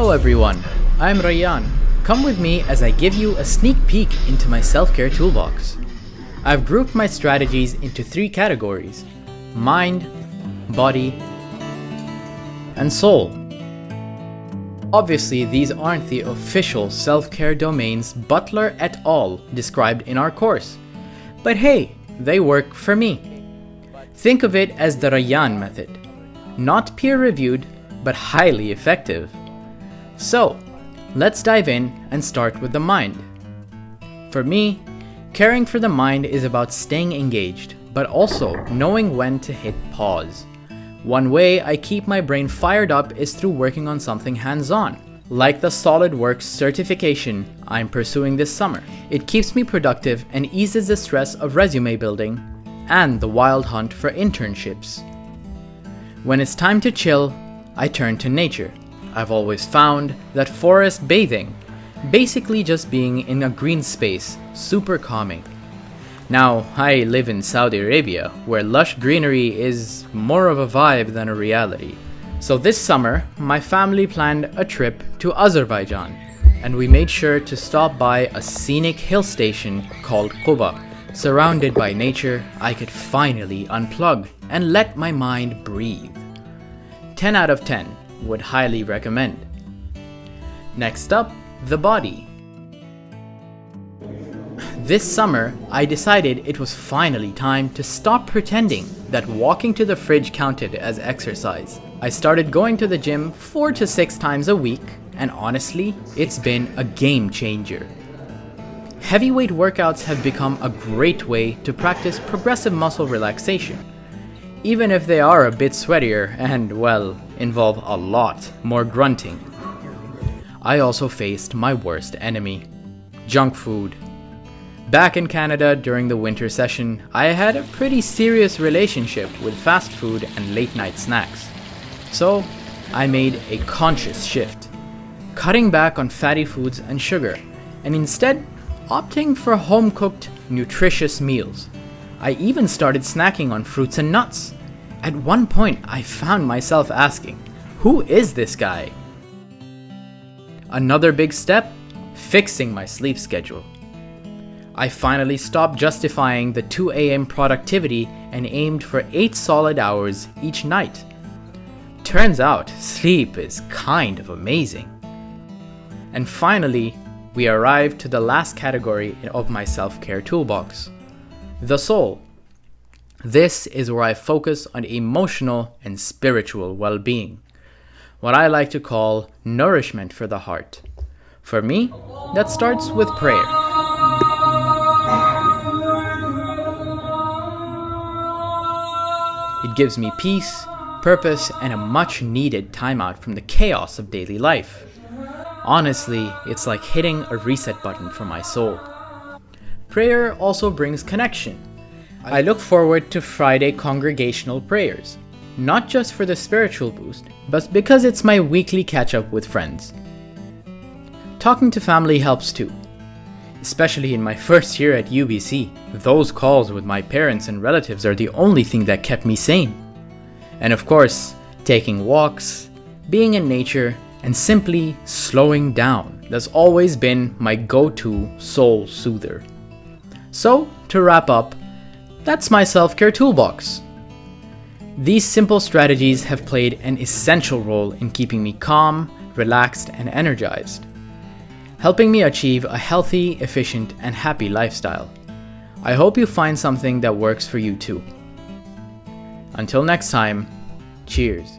Hello everyone, I'm Rayyan. Come with me as I give you a sneak peek into my self-care toolbox. I've grouped my strategies into 3 categories: mind, body, and soul. Obviously, these aren't the official self-care domains Butler et al. Described in our course. But hey, they work for me. Think of it as the Rayyan method. Not peer-reviewed, but highly effective. So, let's dive in and start with the mind. For me, caring for the mind is about staying engaged, but also knowing when to hit pause. One way I keep my brain fired up is through working on something hands-on, like the SolidWorks certification I'm pursuing this summer. It keeps me productive and eases the stress of resume building and the wild hunt for internships. When it's time to chill, I turn to nature. I've always found that forest bathing, basically just being in a green space, super calming. Now, I live in Saudi Arabia, where lush greenery is more of a vibe than a reality. So this summer, my family planned a trip to Azerbaijan, and we made sure to stop by a scenic hill station called Quba. Surrounded by nature, I could finally unplug and let my mind breathe. 10 out of 10, would highly recommend. Next up, the body. This summer, I decided it was finally time to stop pretending that walking to the fridge counted as exercise. I started going to the gym 4 to 6 times a week, and honestly, it's been a game changer. Heavyweight workouts have become a great way to practice progressive muscle relaxation, even if they are a bit sweatier and, well, involve a lot more grunting. I also faced my worst enemy: junk food. Back in Canada during the winter session, I had a pretty serious relationship with fast food and late night snacks. So, I made a conscious shift, cutting back on fatty foods and sugar, and instead opting for home-cooked, nutritious meals. I even started snacking on fruits and nuts. At one point, I found myself asking, who is this guy? Another big step, fixing my sleep schedule. I finally stopped justifying the 2 a.m. productivity and aimed for 8 solid hours each night. Turns out, sleep is kind of amazing. And finally, we arrived to the last category of my self-care toolbox: the soul. This is where I focus on emotional and spiritual well-being, what I like to call nourishment for the heart. For me, that starts with prayer. It gives me peace, purpose, and a much-needed timeout from the chaos of daily life. Honestly, it's like hitting a reset button for my soul. Prayer also brings connection. I look forward to Friday congregational prayers, not just for the spiritual boost, but because it's my weekly catch-up with friends. Talking to family helps too, especially in my first year at UBC. Those calls with my parents and relatives are the only thing that kept me sane. And of course, taking walks, being in nature, and simply slowing down. That's always been my go-to soul soother. So, to wrap up, that's my self-care toolbox. These simple strategies have played an essential role in keeping me calm, relaxed, and energized, helping me achieve a healthy, efficient, and happy lifestyle. I hope you find something that works for you too. Until next time, cheers.